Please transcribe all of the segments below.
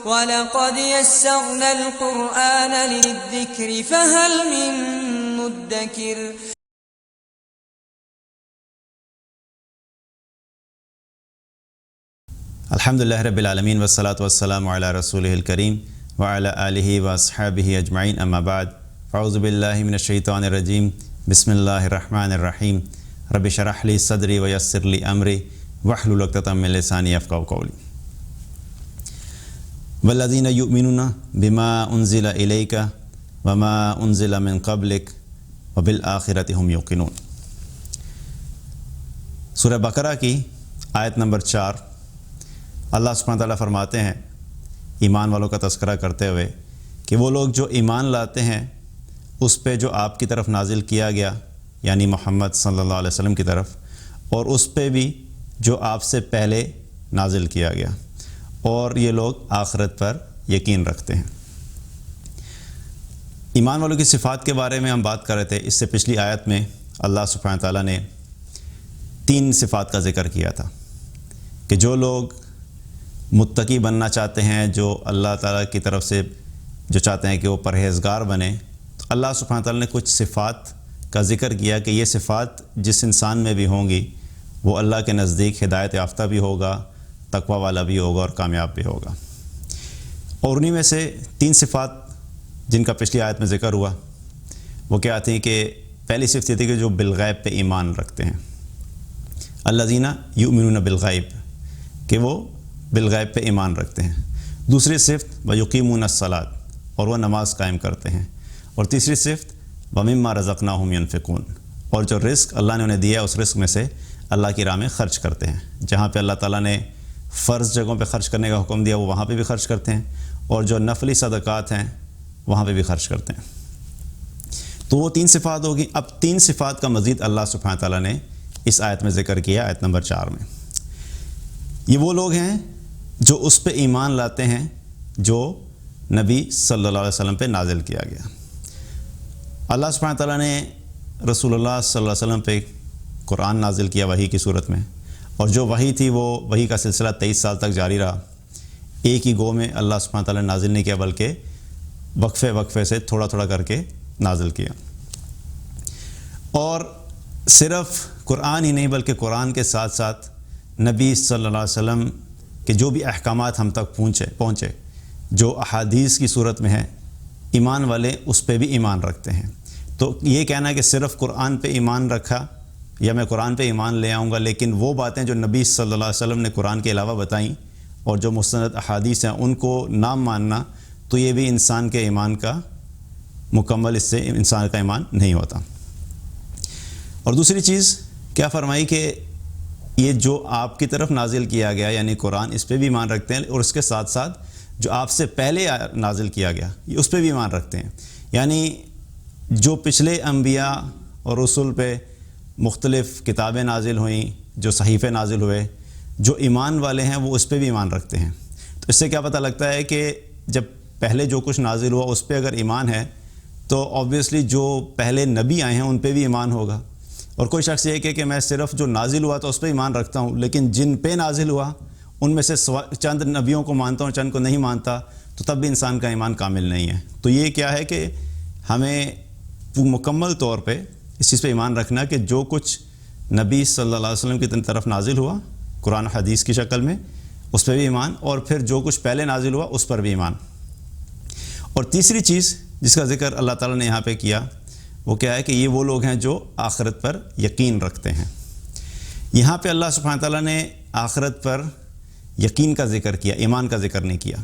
وَلَقَدْ يَسَّرْنَا الْقُرْآنَ لِلذِّكْرِ فَهَلْ مِن مُّدَّكِرٍ. الحمدللہ رب العالمین والصلاة والسلام علی رسولہ الکریم وعلی آلہ واصحابہ اجمعین، اما بعد، اعوذ باللہ من الشیطان الرجیم، بسم اللہ الرحمن الرحیم، رب اشرح لی صدری ویسر لی امری واحلل عقدۃ من لسانی یفقہوا قولی. والذین یؤمنون بما انزل الیک وما انزل من قبلک وبالآخرۃ ھم یوقنون. سورہ بقرہ کی آیت نمبر 4. اللہ سبحانہ تعالیٰ فرماتے ہیں ایمان والوں کا تذکرہ کرتے ہوئے کہ وہ لوگ جو ایمان لاتے ہیں اس پہ جو آپ کی طرف نازل کیا گیا، یعنی محمد صلی اللہ علیہ وسلم کی طرف، اور اس پہ بھی جو آپ سے پہلے نازل کیا گیا، اور یہ لوگ آخرت پر یقین رکھتے ہیں. ایمان والوں کی صفات کے بارے میں ہم بات کر رہے تھے. اس سے پچھلی آیت میں اللہ سبحانہ تعالیٰ نے 3 صفات کا ذکر کیا تھا کہ جو لوگ متقی بننا چاہتے ہیں، جو اللہ تعالیٰ کی طرف سے جو چاہتے ہیں کہ وہ پرہیزگار بنے، تو اللہ سبحانہ تعالیٰ نے کچھ صفات کا ذکر کیا کہ یہ صفات جس انسان میں بھی ہوں گی وہ اللہ کے نزدیک ہدایت یافتہ بھی ہوگا، تقوی والا بھی ہوگا اور کامیاب بھی ہوگا. اور انہی میں سے 3 صفات جن کا پچھلی آیت میں ذکر ہوا وہ کیا آتی ہیں کہ پہلی صفت یہ تھی کہ جو بالغیب پہ ایمان رکھتے ہیں. الذین یؤمنون بالغیب، کہ وہ بالغیب پہ ایمان رکھتے ہیں. دوسری صفت ویقیمون الصلاۃ، اور وہ نماز قائم کرتے ہیں. اور تیسری صفت ومما رزقناہم ینفقون، اور جو رزق اللہ نے انہیں دیا ہے اس رزق میں سے اللہ کی راہ میں خرچ کرتے ہیں. جہاں پہ اللہ تعالیٰ نے فرض جگہوں پہ خرچ کرنے کا حکم دیا وہ وہاں پہ بھی خرچ کرتے ہیں، اور جو نفلی صدقات ہیں وہاں پہ بھی خرچ کرتے ہیں. تو وہ 3 صفات ہوگی. اب 3 صفات کا مزید اللہ سبحانہ تعالیٰ نے اس آیت میں ذکر کیا، آیت نمبر 4 میں. یہ وہ لوگ ہیں جو اس پہ ایمان لاتے ہیں جو نبی صلی اللہ علیہ وسلم پہ نازل کیا گیا. اللہ سبحانہ تعالیٰ نے رسول اللہ صلی اللہ علیہ وسلم پہ قرآن نازل کیا وحی کی صورت میں، اور جو وحی تھی وہ وحی کا سلسلہ 23 سال تک جاری رہا. ایک ہی گو میں اللہ سبحانہ تعالیٰ نے نازل نہیں کیا بلکہ وقفے سے تھوڑا تھوڑا کر کے نازل کیا. اور صرف قرآن ہی نہیں بلکہ قرآن کے ساتھ ساتھ نبی صلی اللہ علیہ وسلم کہ جو بھی احکامات ہم تک پہنچے جو احادیث کی صورت میں ہے، ایمان والے اس پہ بھی ایمان رکھتے ہیں. تو یہ کہنا ہے کہ صرف قرآن پہ ایمان رکھا یا میں قرآن پہ ایمان لے آؤں گا، لیکن وہ باتیں جو نبی صلی اللہ علیہ وسلم نے قرآن کے علاوہ بتائیں اور جو مستند احادیث ہیں ان کو نہ ماننا، تو یہ بھی انسان کے ایمان کا مکمل، اس سے انسان کا ایمان نہیں ہوتا. اور دوسری چیز کیا فرمائی کہ یہ جو آپ کی طرف نازل کیا گیا یعنی قرآن، اس پہ بھی ایمان رکھتے ہیں، اور اس کے ساتھ ساتھ جو آپ سے پہلے نازل کیا گیا اس پہ بھی ایمان رکھتے ہیں. یعنی جو پچھلے انبیاء اور رسول پہ مختلف کتابیں نازل ہوئیں، جو صحیفے نازل ہوئے، جو ایمان والے ہیں وہ اس پہ بھی ایمان رکھتے ہیں. تو اس سے کیا پتہ لگتا ہے کہ جب پہلے جو کچھ نازل ہوا اس پہ اگر ایمان ہے تو آبویسلی جو پہلے نبی آئے ہیں ان پہ بھی ایمان ہوگا. اور کوئی شخص یہ کہ میں صرف جو نازل ہوا تو اس پہ ایمان رکھتا ہوں، لیکن جن پہ نازل ہوا ان میں سے چند نبیوں کو مانتا ہوں، چند کو نہیں مانتا، تو تب بھی انسان کا ایمان کامل نہیں ہے. تو یہ کیا ہے کہ ہمیں مکمل طور پہ اس چیز پہ ایمان رکھنا کہ جو کچھ نبی صلی اللہ علیہ وسلم کی طرف نازل ہوا قرآن حدیث کی شکل میں اس پہ بھی ایمان، اور پھر جو کچھ پہلے نازل ہوا اس پر بھی ایمان. اور تیسری چیز جس کا ذکر اللہ تعالیٰ نے یہاں پہ کیا وہ کیا ہے کہ یہ وہ لوگ ہیں جو آخرت پر یقین رکھتے ہیں. یہاں پہ اللہ سبحانہ تعالیٰ نے آخرت پر یقین کا ذکر کیا، ایمان کا ذکر نہیں کیا،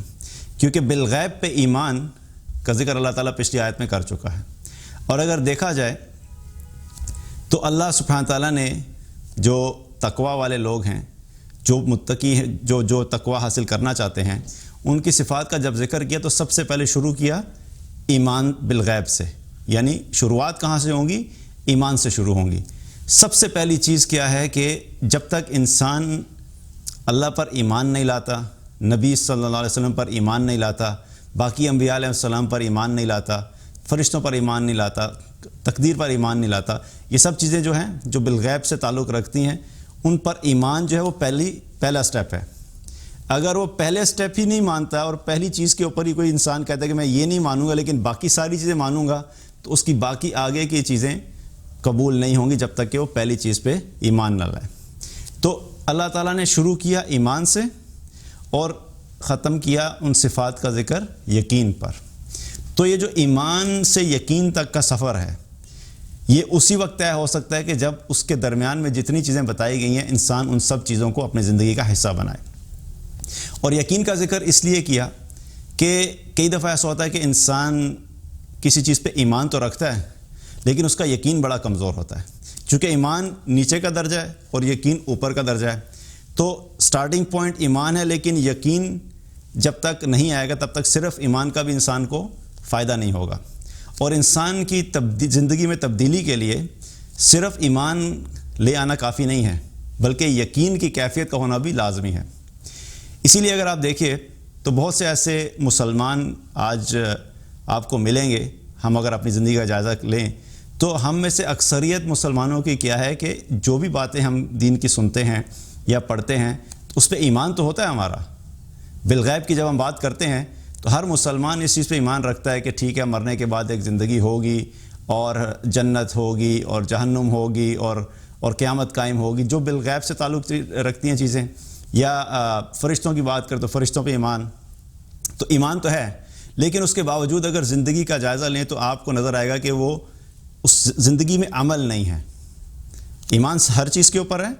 کیونکہ بالغیب پہ ایمان کا ذکر اللہ تعالیٰ پچھلی آیت میں کر چکا ہے. اور اگر دیکھا جائے تو اللہ سبحانہ تعالیٰ نے جو تقوی والے لوگ ہیں، جو متقی ہیں، جو تقوی حاصل کرنا چاہتے ہیں، ان کی صفات کا جب ذکر کیا تو سب سے پہلے شروع کیا ایمان بالغیب سے. یعنی شروعات کہاں سے ہوں گی؟ ایمان سے شروع ہوں گی. سب سے پہلی چیز کیا ہے کہ جب تک انسان اللہ پر ایمان نہیں لاتا، نبی صلی اللہ علیہ وسلم پر ایمان نہیں لاتا، باقی انبیاء علیہ السلام پر ایمان نہیں لاتا، فرشتوں پر ایمان نہیں لاتا، تقدیر پر ایمان نہیں لاتا، یہ سب چیزیں جو ہیں جو بالغیب سے تعلق رکھتی ہیں ان پر ایمان جو ہے وہ پہلا سٹیپ ہے. اگر وہ پہلے سٹیپ ہی نہیں مانتا اور پہلی چیز کے اوپر ہی کوئی انسان کہتا ہے کہ میں یہ نہیں مانوں گا لیکن باقی ساری چیزیں مانوں گا، تو اس کی باقی آگے کی چیزیں قبول نہیں ہوں گی جب تک کہ وہ پہلی چیز پہ ایمان نہ لائے۔ تو اللہ تعالیٰ نے شروع کیا ایمان سے اور ختم کیا ان صفات کا ذکر یقین پر۔ تو یہ جو ایمان سے یقین تک کا سفر ہے یہ اسی وقت طے ہو سکتا ہے کہ جب اس کے درمیان میں جتنی چیزیں بتائی گئی ہیں انسان ان سب چیزوں کو اپنی زندگی کا حصہ بنائے۔ اور یقین کا ذکر اس لیے کیا کہ کئی دفعہ ایسا ہوتا ہے کہ انسان کسی چیز پہ ایمان تو رکھتا ہے لیکن اس کا یقین بڑا کمزور ہوتا ہے، چونکہ ایمان نیچے کا درجہ ہے اور یقین اوپر کا درجہ ہے۔ تو سٹارٹنگ پوائنٹ ایمان ہے لیکن یقین جب تک نہیں آئے گا تب تک صرف ایمان کا بھی انسان کو فائدہ نہیں ہوگا۔ اور انسان کی زندگی میں تبدیلی کے لیے صرف ایمان لے آنا کافی نہیں ہے بلکہ یقین کی کیفیت کا ہونا بھی لازمی ہے۔ اسی لیے اگر آپ دیکھیں تو بہت سے ایسے مسلمان آج آپ کو ملیں گے، ہم اگر اپنی زندگی کا جائزہ لیں تو ہم میں سے اکثریت مسلمانوں کی کیا ہے کہ جو بھی باتیں ہم دین کی سنتے ہیں یا پڑھتے ہیں اس پہ ایمان تو ہوتا ہے ہمارا۔ بالغیب کی جب ہم بات کرتے ہیں تو ہر مسلمان اس چیز پہ ایمان رکھتا ہے کہ ٹھیک ہے مرنے کے بعد ایک زندگی ہوگی اور جنت ہوگی اور جہنم ہوگی اور قیامت قائم ہوگی، جو بالغیب سے تعلق رکھتی ہیں چیزیں۔ یا فرشتوں کی بات کریں تو فرشتوں پہ ایمان، تو ایمان تو ہے لیکن اس کے باوجود اگر زندگی کا جائزہ لیں تو آپ کو نظر آئے گا کہ وہ اس زندگی میں عمل نہیں ہے۔ ایمان ہر چیز کے اوپر ہے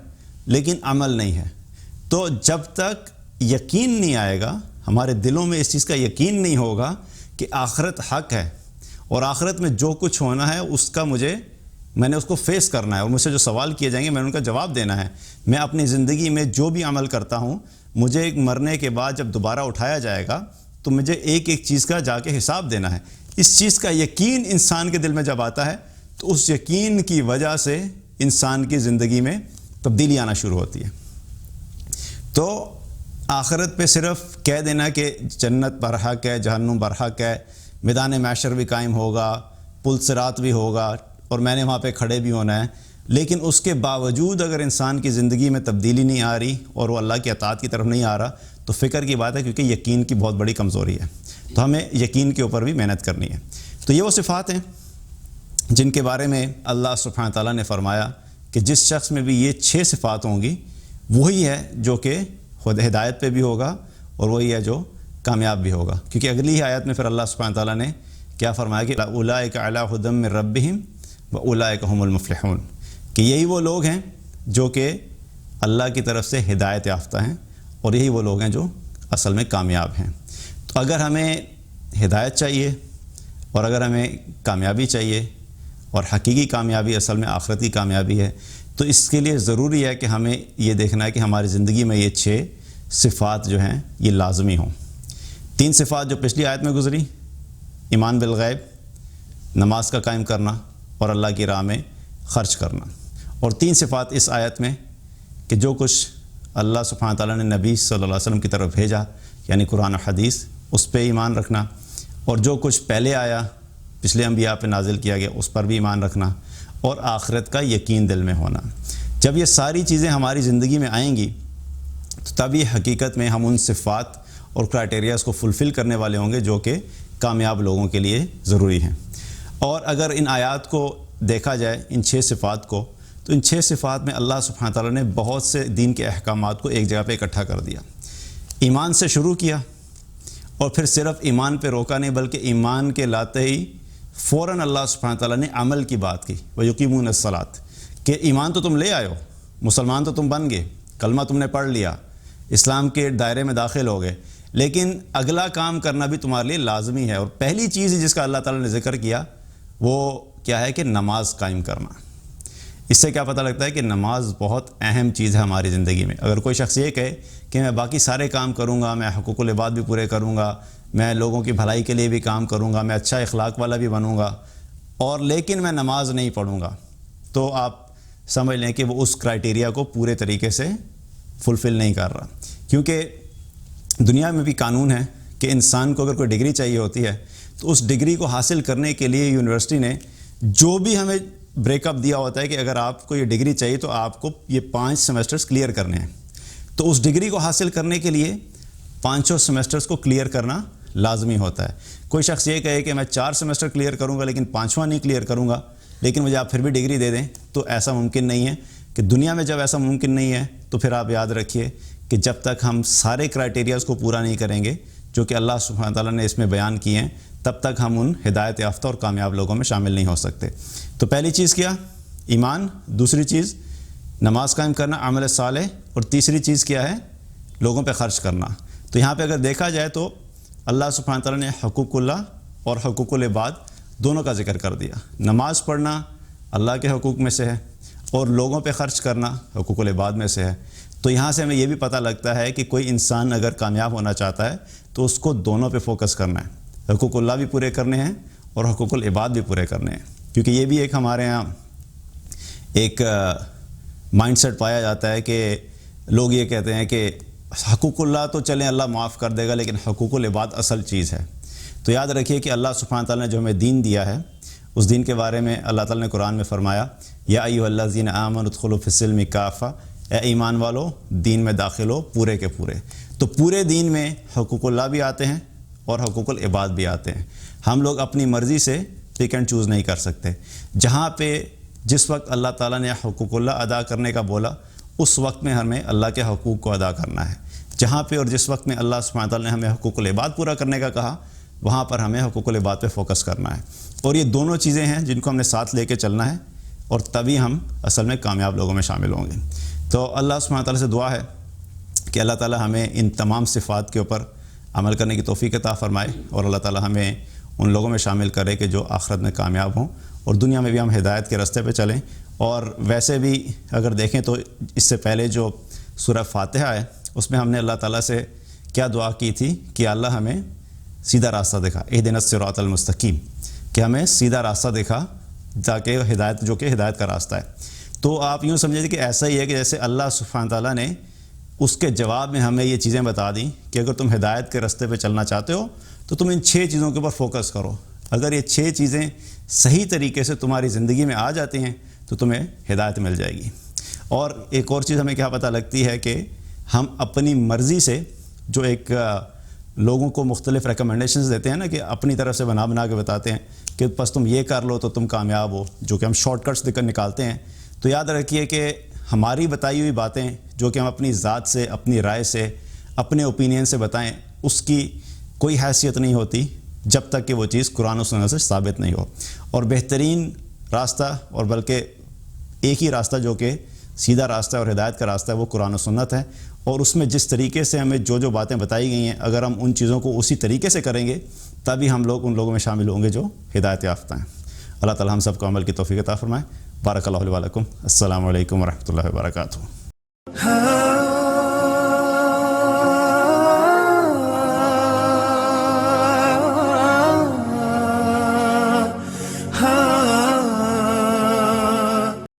لیکن عمل نہیں ہے۔ تو جب تک یقین نہیں آئے گا، ہمارے دلوں میں اس چیز کا یقین نہیں ہوگا کہ آخرت حق ہے اور آخرت میں جو کچھ ہونا ہے اس کا میں نے اس کو فیس کرنا ہے اور مجھ سے جو سوال کیے جائیں گے میں نے ان کا جواب دینا ہے۔ میں اپنی زندگی میں جو بھی عمل کرتا ہوں مجھے مرنے کے بعد جب دوبارہ اٹھایا جائے گا تو مجھے ایک ایک چیز کا جا کے حساب دینا ہے۔ اس چیز کا یقین انسان کے دل میں جب آتا ہے تو اس یقین کی وجہ سے انسان کی زندگی میں تبدیلی آنا شروع ہوتی ہے۔ تو آخرت پہ صرف کہہ دینا کہ جنت برحق ہے، جہنم برحق ہے، میدان محشر بھی قائم ہوگا، پل صراط بھی ہوگا اور میں نے وہاں پہ کھڑے بھی ہونا ہے، لیکن اس کے باوجود اگر انسان کی زندگی میں تبدیلی نہیں آ رہی اور وہ اللہ کی اطاعت کی طرف نہیں آ رہا تو فکر کی بات ہے، کیونکہ یقین کی بہت بڑی کمزوری ہے۔ تو ہمیں یقین کے اوپر بھی محنت کرنی ہے۔ تو یہ وہ صفات ہیں جن کے بارے میں اللہ سبحانہ تعالیٰ نے فرمایا کہ جس شخص میں بھی یہ 6 صفات ہوں گی وہی ہے جو کہ خود ہدایت پہ بھی ہوگا اور وہی ہے جو کامیاب بھی ہوگا۔ کیونکہ اگلی ہی آیت میں پھر اللہ سبحانہ تعالیٰ نے کیا فرمایا کہ اولئک علی ھدی من ربہم واولئک ھم المفلحون، کہ یہی وہ لوگ ہیں جو کہ اللہ کی طرف سے ہدایت یافتہ ہیں اور یہی وہ لوگ ہیں جو اصل میں کامیاب ہیں۔ تو اگر ہمیں ہدایت چاہیے اور اگر ہمیں کامیابی چاہیے اور حقیقی کامیابی اصل میں آخرتی کامیابی ہے تو اس کے لیے ضروری ہے کہ ہمیں یہ دیکھنا ہے کہ ہماری زندگی میں یہ 6 صفات جو ہیں یہ لازمی ہوں۔ 3 صفات جو پچھلی آیت میں گزری، ایمان بالغیب، نماز کا قائم کرنا اور اللہ کی راہ میں خرچ کرنا، اور 3 صفات اس آیت میں کہ جو کچھ اللہ سبحانہ تعالیٰ نے نبی صلی اللہ علیہ وسلم کی طرف بھیجا یعنی قرآن و حدیث اس پہ ایمان رکھنا، اور جو کچھ پہلے آیا پچھلے انبیاء پہ نازل کیا گیا اس پر بھی ایمان رکھنا، اور آخرت کا یقین دل میں ہونا۔ جب یہ ساری چیزیں ہماری زندگی میں آئیں گی تو تب یہ حقیقت میں ہم ان صفات اور کرائٹیریاز کو فلفل کرنے والے ہوں گے جو کہ کامیاب لوگوں کے لیے ضروری ہیں۔ اور اگر ان آیات کو دیکھا جائے ان 6 صفات کو تو ان 6 صفات میں اللہ سبحانہ تعالیٰ نے بہت سے دین کے احکامات کو ایک جگہ پہ اکٹھا کر دیا۔ ایمان سے شروع کیا اور پھر صرف ایمان پہ روکا نہیں بلکہ ایمان کے لاتے ہی فوراً اللہ سبحانہ تعالیٰ نے عمل کی بات کی، وَيُقِيمُونَ الصَّلَاةَ، کہ ایمان تو تم لے آئے ہو، مسلمان تو تم بن گئے، کلمہ تم نے پڑھ لیا، اسلام کے دائرے میں داخل ہو گئے، لیکن اگلا کام کرنا بھی تمہارے لیے لازمی ہے۔ اور پہلی چیز جس کا اللہ تعالیٰ نے ذکر کیا وہ کیا ہے کہ نماز قائم کرنا۔ اس سے کیا پتہ لگتا ہے کہ نماز بہت اہم چیز ہے ہماری زندگی میں۔ اگر کوئی شخص یہ کہے کہ میں باقی سارے کام کروں گا، میں حقوق العباد بھی پورے کروں گا، میں لوگوں کی بھلائی کے لیے بھی کام کروں گا، میں اچھا اخلاق والا بھی بنوں گا، اور لیکن میں نماز نہیں پڑھوں گا، تو آپ سمجھ لیں کہ وہ اس کرائٹیریا کو پورے طریقے سے فلفل نہیں کر رہا۔ کیونکہ دنیا میں بھی قانون ہے کہ انسان کو اگر کوئی ڈگری چاہیے ہوتی ہے تو اس ڈگری کو حاصل کرنے کے لیے یونیورسٹی نے جو بھی ہمیں بریک اپ دیا ہوتا ہے کہ اگر آپ کو یہ ڈگری چاہیے تو آپ کو یہ 5 سیمسٹرز کلیئر کرنے ہیں۔ تو اس ڈگری کو حاصل کرنے کے لیے 5 سیمسٹرز کو کلیئر کرنا لازمی ہوتا ہے۔ کوئی شخص یہ کہے کہ میں 4 سیمسٹر کلیئر کروں گا لیکن 5واں نہیں کلیئر کروں گا، لیکن مجھے آپ پھر بھی ڈگری دے دیں، تو ایسا ممکن نہیں ہے کہ دنیا میں جب ایسا ممکن نہیں ہے تو پھر آپ یاد رکھیے کہ جب تک ہم سارے کرائٹیریاز کو پورا نہیں کریں گے جو کہ اللہ سبحانہ تعالیٰ نے اس میں بیان کیے ہیں، تب تک ہم ان ہدایت یافتہ اور کامیاب لوگوں میں شامل نہیں ہو سکتے۔ تو پہلی چیز کیا؟ ایمان، دوسری چیز نماز قائم کرنا، عمل صالح، اور تیسری چیز کیا ہے؟ لوگوں پہ خرچ کرنا۔ تو یہاں پہ اگر دیکھا جائے تو اللہ سبحانہ تعالیٰ نے حقوق اللہ اور حقوق العباد دونوں کا ذکر کر دیا۔ نماز پڑھنا اللہ کے حقوق میں سے ہے اور لوگوں پہ خرچ کرنا حقوق العباد میں سے ہے۔ تو یہاں سے ہمیں یہ بھی پتہ لگتا ہے کہ کوئی انسان اگر کامیاب ہونا چاہتا ہے تو اس کو دونوں پہ فوکس کرنا ہے، حقوق اللہ بھی پورے کرنے ہیں اور حقوق العباد بھی پورے کرنے ہیں، کیونکہ یہ بھی ایک ہمارے ہاں ایک مائنڈ سیٹ پایا جاتا ہے کہ لوگ یہ کہتے ہیں کہ حقوق اللہ تو چلیں اللہ معاف کر دے گا لیکن حقوق العباد اصل چیز ہے۔ تو یاد رکھیے کہ اللہ سبحانہ تعالیٰ نے جو ہمیں دین دیا ہے اس دین کے بارے میں اللہ تعالیٰ نے قرآن میں فرمایا، یا ایھا الذین آمنوا ادخلوا فی السلم کافہ، اے ایمان والو دین میں داخل ہو پورے کے پورے۔ تو پورے دین میں حقوق اللہ بھی آتے ہیں اور حقوق العباد بھی آتے ہیں۔ ہم لوگ اپنی مرضی سے پک اینڈ چوز نہیں کر سکتے۔ جہاں پہ جس وقت اللہ تعالیٰ نے حقوق اللہ ادا کرنے کا بولا اس وقت میں ہمیں اللہ کے حقوق کو ادا کرنا ہے۔ جہاں پہ اور جس وقت میں اللہ سبحانہ تعالیٰ نے ہمیں حقوق العباد پورا کرنے کا کہا وہاں پر ہمیں حقوق العباد پہ فوکس کرنا ہے۔ اور یہ دونوں چیزیں ہیں جن کو ہم نے ساتھ لے کے چلنا ہے اور تبھی ہم اصل میں کامیاب لوگوں میں شامل ہوں گے۔ تو اللہ سبحانہ تعالیٰ سے دعا ہے کہ اللہ تعالیٰ ہمیں ان تمام صفات کے اوپر عمل کرنے کی توفیق عطا فرمائے اور اللہ تعالیٰ ہمیں ان لوگوں میں شامل کرے کہ جو آخرت میں کامیاب ہوں اور دنیا میں بھی ہم ہدایت کے راستے پہ چلیں۔ اور ویسے بھی اگر دیکھیں تو اس سے پہلے جو سورہ فاتحہ ہے اس میں ہم نے اللہ تعالیٰ سے کیا دعا کی تھی کہ اللہ ہمیں سیدھا راستہ دکھا، اہدنا الصراط المستقیم، کہ ہمیں سیدھا راستہ دکھا تاکہ ہدایت جو کہ ہدایت کا راستہ ہے۔ تو آپ یوں سمجھیں کہ ایسا ہی ہے کہ جیسے اللہ سبحانہ تعالیٰ نے اس کے جواب میں ہمیں یہ چیزیں بتا دیں کہ اگر تم ہدایت کے راستے پہ چلنا چاہتے ہو تو تم ان 6 چیزوں کے اوپر فوکس کرو۔ اگر یہ 6 چیزیں صحیح طریقے سے تمہاری زندگی میں آ جاتی ہیں تو تمہیں ہدایت مل جائے گی۔ اور ایک اور چیز ہمیں کیا پتہ لگتی ہے کہ ہم اپنی مرضی سے جو ایک لوگوں کو مختلف ریکمنڈیشنز دیتے ہیں نا کہ اپنی طرف سے بنا کے بتاتے ہیں کہ بس تم یہ کر لو تو تم کامیاب ہو، جو کہ ہم شارٹ کٹس دے کر نکالتے ہیں۔ تو یاد رکھیے کہ ہماری بتائی ہوئی باتیں جو کہ ہم اپنی ذات سے، اپنی رائے سے، اپنے اوپینین سے بتائیں، اس کی کوئی حیثیت نہیں ہوتی جب تک کہ وہ چیز قرآن و سنت سے ثابت نہیں ہو۔ اور بہترین راستہ اور بلکہ ایک ہی راستہ جو کہ سیدھا راستہ اور ہدایت کا راستہ ہے وہ قرآن و سنت ہے، اور اس میں جس طریقے سے ہمیں جو باتیں بتائی گئی ہیں اگر ہم ان چیزوں کو اسی طریقے سے کریں گے تبھی ہم لوگ ان لوگوں میں شامل ہوں گے جو ہدایت یافتہ ہیں۔ اللہ تعالیٰ ہم سب کو عمل کی توفیق عطا فرمائے۔ بارک اللہ علیہ ولکم۔ السلام علیکم ورحمۃ اللہ وبرکاتہ۔